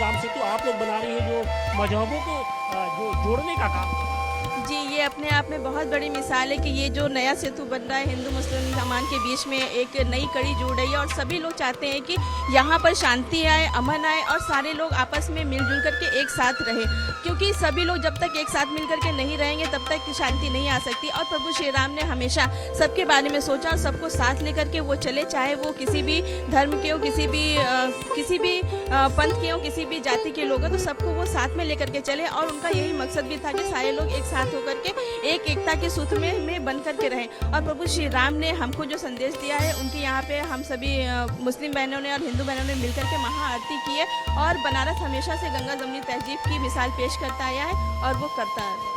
राम सेतु आप लोग बना रही हैं, जो मजहबों को जो जोड़ने का काम। जी, ये अपने आप में बहुत बड़ी मिसाल है कि ये जो नया सेतु बन रहा है हिंदू मुसलमान के बीच में एक नई कड़ी जुड़ रही है और सभी लोग चाहते हैं कि यहाँ पर शांति आए, अमन आए और सारे लोग आपस में मिलजुल करके एक साथ रहें, क्योंकि सभी लोग जब तक एक साथ मिल करके नहीं रहेंगे तब तक शांति नहीं आ सकती। और प्रभु श्री राम ने हमेशा सबके बारे में सोचा और सबको साथ लेकर के वो चले, चाहे वो किसी भी धर्म के हो, किसी भी पंथ के हो, किसी भी जाति के लोग हो, तो सबको वो साथ में लेकर के चले। और उनका यही मकसद भी था कि सारे लोग एक साथ होकर के एक एकता के सूत्र में बन करके रहें। और प्रभु श्री राम ने हमको जो संदेश दिया है, उनके यहाँ पे हम सभी मुस्लिम बहनों ने और हिंदू बहनों ने मिलकर के महाआरती की है। और बनारस हमेशा से गंगा जमुनी तहजीब की मिसाल पेश करता आया है और वो करता है।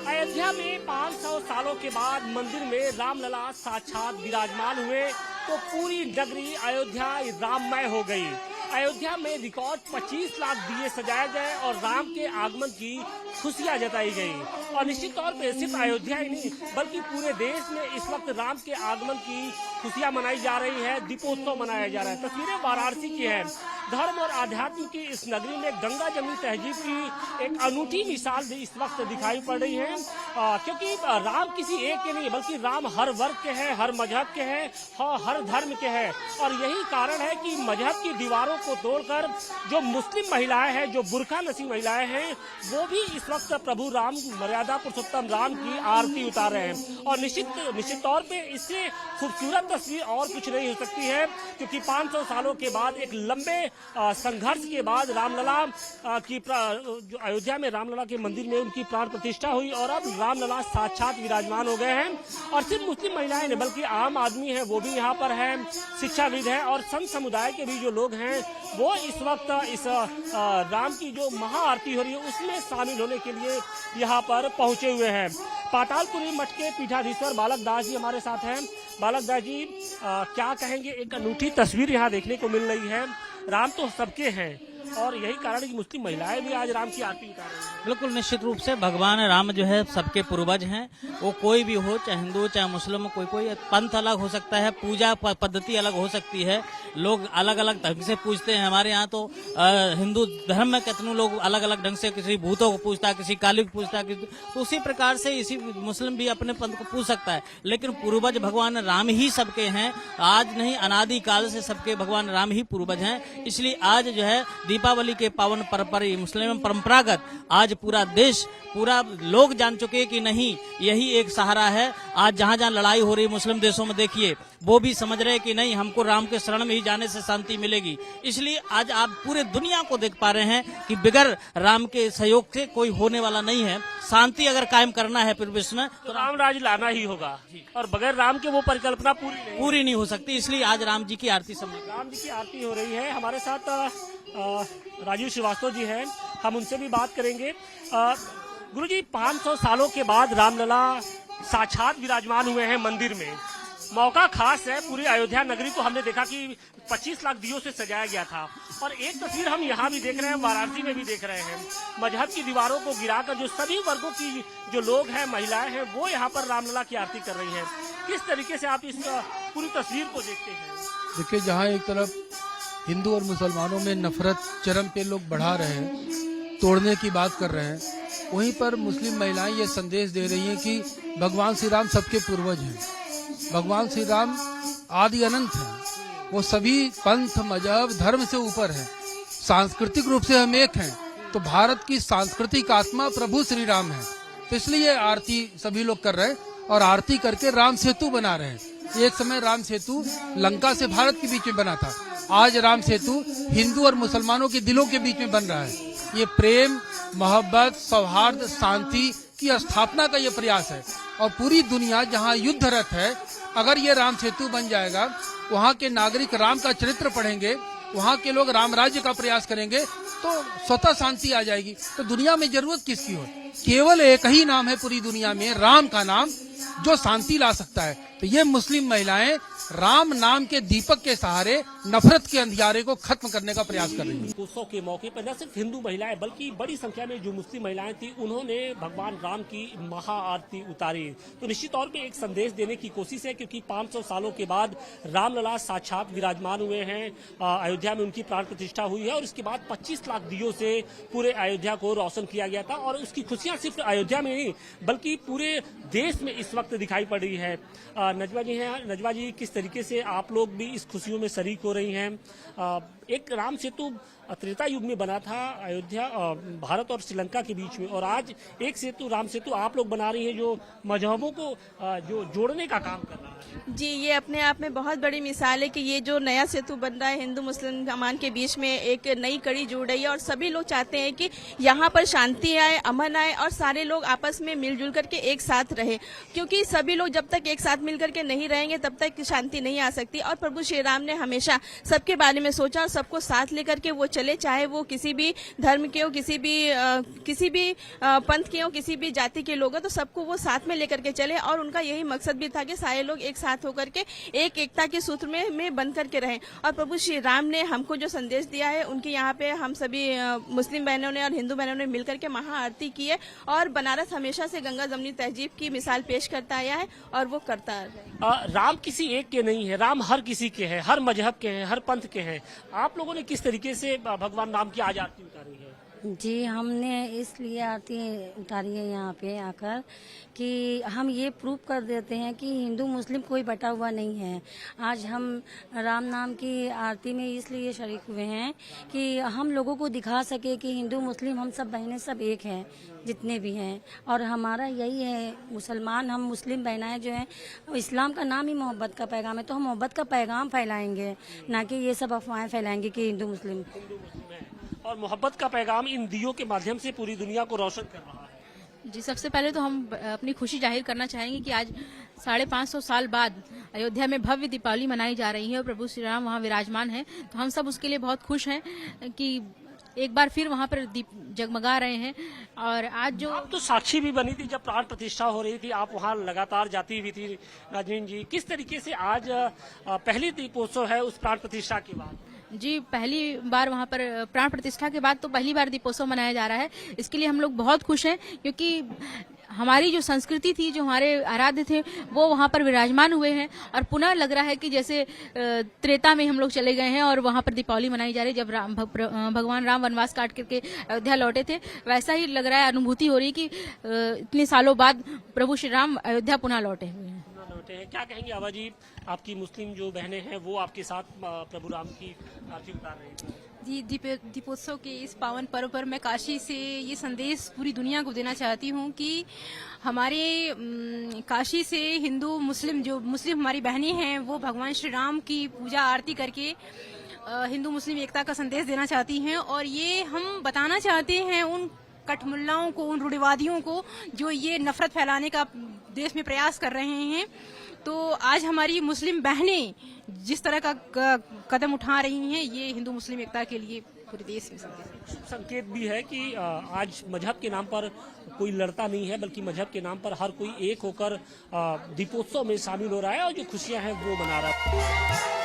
अयोध्या में 500 सालों के बाद मंदिर में रामलला साक्षात विराजमान हुए तो पूरी नगरी अयोध्या राममय हो गई। अयोध्या में रिकॉर्ड 25 लाख दिए सजाए गए और राम के आगमन की खुशियां जताई गई। और निश्चित तौर पर सिर्फ अयोध्या ही नहीं बल्कि पूरे देश में इस वक्त राम के आगमन की खुशियां मनाई जा रही है, दीपोत्सव मनाया जा रहा है। तस्वीरें वाराणसी की है। धर्म और आध्यात्म की इस नगरी में गंगा जमुनी तहजीब की एक अनूठी मिसाल इस वक्त दिखाई पड़ रही है, क्योंकि राम किसी एक के नहीं बल्कि राम हर वर्ग के हैं, हर मजहब के हैं, हर धर्म के हैं। और यही कारण है कि मजहब की दीवारों को तोड़कर जो मुस्लिम महिलाएं हैं, जो बुर्का नसी महिलाएं हैं, वो भी इस वक्त प्रभु राम मर्यादा पुरुषोत्तम राम की आरती उतार रहे हैं। और निश्चित तौर पे इससे खूबसूरत तस्वीर और कुछ नहीं हो सकती है, क्योंकि 500 सालों के बाद एक लंबे संघर्ष के बाद रामलला की जो अयोध्या में रामलला के मंदिर में उनकी प्राण प्रतिष्ठा हुई और अब रामलला साक्षात विराजमान हो गए हैं। और सिर्फ मुस्लिम महिलाएं नहीं बल्कि आम आदमी है वो भी यहाँ पर है, शिक्षाविद है और संत समुदाय के भी जो लोग हैं वो इस वक्त इस राम की जो महाआरती हो रही है उसमें शामिल होने के लिए यहाँ पर पहुंचे हुए हैं। पातालपुरी मठ के पीठाधीश्वर बालक दास जी हमारे साथ हैं। बालक दास जी, क्या कहेंगे? एक अनूठी तस्वीर यहाँ देखने को मिल रही है। राम तो सबके हैं और यही कारण है कि मुस्लिम महिलाएं भी आज राम की आरती उतार रही हैं। बिल्कुल निश्चित रूप से भगवान राम जो है सबके पूर्वज हैं। वो कोई भी हो, चाहे हिंदू चाहे मुस्लिम, कोई पंथ अलग हो सकता है, पूजा पद्धति अलग हो सकती है, लोग अलग अलग ढंग से पूजते हैं। हमारे यहाँ तो हिंदू धर्म में कितने लोग अलग अलग ढंग से किसी भूतों को पूजता है, किसी काली को पूजता है, तो उसी प्रकार से इसी मुस्लिम भी अपने पंथ को पूज सकता है। लेकिन पूर्वज भगवान राम ही सबके हैं, आज नहीं अनादि काल से सबके भगवान राम ही पूर्वज हैं। इसलिए आज जो है दीपावली के पावन मुस्लिम परंपरागत आज पूरा देश, पूरा लोग जान चुके हैं कि नहीं यही एक सहारा है। आज जहां जहां लड़ाई हो रही मुस्लिम देशों में देखिए, वो भी समझ रहे हैं कि नहीं हमको राम के शरण में ही जाने से शांति मिलेगी। इसलिए आज आप पूरे दुनिया को देख पा रहे हैं कि बिगर राम के सहयोग से कोई होने वाला नहीं है। शांति अगर कायम करना है फिर विश्व में तो राम राज लाना ही होगा और बगैर राम के वो परिकल्पना पूरी नहीं हो सकती। इसलिए आज राम जी की आरती राम जी की आरती हो रही है। हमारे साथ राजीव श्रीवास्तव जी हैं, हम उनसे भी बात करेंगे। गुरुजी, 500 सालों के बाद रामलला साक्षात विराजमान हुए हैं मंदिर में। मौका खास है, पूरी अयोध्या नगरी को हमने देखा कि 25 लाख दियों से सजाया गया था। और एक तस्वीर हम यहाँ भी देख रहे हैं, वाराणसी में भी देख रहे हैं। मजहब की दीवारों को गिराकर जो सभी वर्गों की जो लोग हैं, महिलाएं हैं, वो यहाँ पर रामलला की आरती कर रही हैं। किस तरीके से आप इस पूरी तस्वीर को देखते हैं? देखिए, जहाँ एक तरफ हिंदू और मुसलमानों में नफरत चरम पे लोग बढ़ा रहे हैं, तोड़ने की बात कर रहे हैं, वहीं पर मुस्लिम महिलाएं ये संदेश दे रही हैं कि भगवान श्री राम सबके पूर्वज हैं। भगवान श्री राम आदि अनंत हैं, वो सभी पंथ मजहब धर्म से ऊपर हैं। सांस्कृतिक रूप से हम एक हैं, तो भारत की सांस्कृतिक आत्मा प्रभु श्री राम है। तो इसलिए आरती सभी लोग कर रहे हैं और आरती करके राम सेतु बना रहे हैं। एक समय राम सेतु लंका से भारत के बीच में बना था, आज राम सेतु हिंदू और मुसलमानों के दिलों के बीच में बन रहा है। ये प्रेम, मोहब्बत, सौहार्द, शांति की स्थापना का ये प्रयास है। और पूरी दुनिया जहाँ युद्धरत है, अगर ये राम सेतु बन जाएगा, वहाँ के नागरिक राम का चरित्र पढ़ेंगे वहाँ के लोग राम राज्य का प्रयास करेंगे तो स्वतः शांति आ जाएगी। तो दुनिया में जरूरत किसकी हो? केवल एक ही नाम है पूरी दुनिया में, राम का नाम, जो शांति ला सकता है। तो ये मुस्लिम महिलाएं राम नाम के दीपक के सहारे नफरत के अंधियारे को खत्म करने का प्रयास कर रही हैं। उत्सव के मौके पर न सिर्फ हिंदू महिलाएं बल्कि बड़ी संख्या में जो मुस्लिम महिलाएं थी, उन्होंने भगवान राम की महाआरती उतारी। तो निश्चित तौर पे एक संदेश देने की कोशिश है, क्योंकि 500 सालों के बाद रामलला साक्षात विराजमान हुए हैं। अयोध्या में उनकी प्राण प्रतिष्ठा हुई है और इसके बाद 25 लाख दियों से पूरे अयोध्या को रोशन किया गया था। और उसकी खुशियां सिर्फ अयोध्या में नहीं बल्कि पूरे देश में इस वक्त दिखाई पड़ रही है। नजवा जी हैं। नजवा जी, किस तरीके से आप लोग भी इस खुशियों में शरीक हो रही हैं? एक राम सेतु त्रेता युग में बना था अयोध्या भारत और श्रीलंका के बीच में, और आज एक सेतु राम सेतु आप लोग बना रही हैं जो मजहबों को जो जोड़ने का काम कर रहा है। जी, ये अपने आप में बहुत बड़ी मिसाल है कि ये जो नया सेतु बन रहा है हिंदू मुस्लिम अमान के बीच में एक नई कड़ी जुड़ रही है। और सभी लोग चाहते हैं कि यहाँ पर शांति आए, अमन आए और सारे लोग आपस में मिलजुल करके एक साथ रहे, क्योंकि सभी लोग जब तक एक साथ मिल करके नहीं रहेंगे तब तक शांति नहीं आ सकती। और प्रभु श्री राम ने हमेशा सबके बारे में सोचा और सबको साथ लेकर के वो चले, चाहे वो किसी भी धर्म के हो, किसी भी पंथ के हो, किसी भी जाति के लोग हो, तो सबको वो साथ में लेकर के चले। और उनका यही मकसद भी था कि सारे लोग एक साथ होकर के एक एकता के सूत्र में बंध करके रहें। और प्रभु श्री राम ने हमको जो संदेश दिया है, उनके यहाँ पे हम सभी मुस्लिम बहनों ने और हिंदू बहनों ने मिलकर के महाआरती की है। और बनारस हमेशा से गंगा जमनी तहजीब की मिसाल पेश करता आया है और वो करता है। राम किसी एक के नहीं है, राम हर किसी के हैं, हर मजहब के हैं, हर पंथ के हैं। आप लोगों ने किस तरीके से भगवान राम की आज आरती उतारी है? जी, हमने इसलिए आरती उतारी है यहाँ पे आकर कि हम ये प्रूव कर देते हैं कि हिंदू मुस्लिम कोई बटा हुआ नहीं है। आज हम राम नाम की आरती में इसलिए शरीक हुए हैं कि हम लोगों को दिखा सके कि हिंदू मुस्लिम हम सब बहनें सब एक हैं, जितने भी हैं। और हमारा यही है, मुसलमान हम मुस्लिम बहनाएं जो हैं, इस्लाम का नाम ही मोहब्बत का पैगाम है, तो हम मोहब्बत का पैगाम फैलाएंगे, ना कि ये सब अफवाहें फैलाएंगे कि हिंदू मुस्लिम है। और मोहब्बत का पैगाम इन दियों के माध्यम से पूरी दुनिया को रोशन कर रहा है। जी, सबसे पहले तो हम अपनी खुशी जाहिर करना चाहेंगे कि आज 550 साल बाद अयोध्या में भव्य दीपावली मनाई जा रही है और प्रभु श्री राम वहाँ विराजमान हैं। तो हम सब उसके लिए बहुत खुश हैं कि एक बार फिर वहाँ पर दीप जगमगा रहे हैं। और आज जो आप तो साक्षी भी बनी थी जब प्राण प्रतिष्ठा हो रही थी, आप वहाँ लगातार जाती हुई थी। राजवीन जी, किस तरीके से आज पहली दीपोत्सव है उस प्राण प्रतिष्ठा के बाद? जी, पहली बार वहाँ पर प्राण प्रतिष्ठा के बाद तो पहली बार दीपोत्सव मनाया जा रहा है। इसके लिए हम लोग बहुत खुश हैं, क्योंकि हमारी जो संस्कृति थी, जो हमारे आराध्य थे, वो वहाँ पर विराजमान हुए हैं। और पुनः लग रहा है कि जैसे त्रेता में हम लोग चले गए हैं और वहाँ पर दीपावली मनाई जा रही है। जब भगवान राम वनवास काट करके अयोध्या लौटे थे, वैसा ही लग रहा है, अनुभूति हो रही है कि इतने सालों बाद प्रभु श्री राम अयोध्या पुनः लौटे हुए हैं। क्या कहेंगे आबा जी, आपकी मुस्लिम जो बहनें हैं वो आपके साथ प्रभु राम की आरती उतार रही हैं? जी, दीपोत्सव के इस पावन पर्व पर मैं काशी से ये संदेश पूरी दुनिया को देना चाहती हूँ कि हमारे काशी से हिंदू मुस्लिम जो मुस्लिम हमारी बहनें हैं, वो भगवान श्री राम की पूजा आरती करके हिंदू मुस्लिम एकता का संदेश देना चाहती हैं। और ये हम बताना चाहते हैं उन कठमुल्लाओं को, उन रूढ़िवादियों को जो ये नफरत फैलाने का देश में प्रयास कर रहे हैं। तो आज हमारी मुस्लिम बहनें जिस तरह का कदम उठा रही हैं, ये हिंदू मुस्लिम एकता के लिए पूरे देश में संकेत भी है कि आज मजहब के नाम पर कोई लड़ता नहीं है, बल्कि मजहब के नाम पर हर कोई एक होकर दीपोत्सव में शामिल हो रहा है और जो खुशियां हैं वो मना रहा है।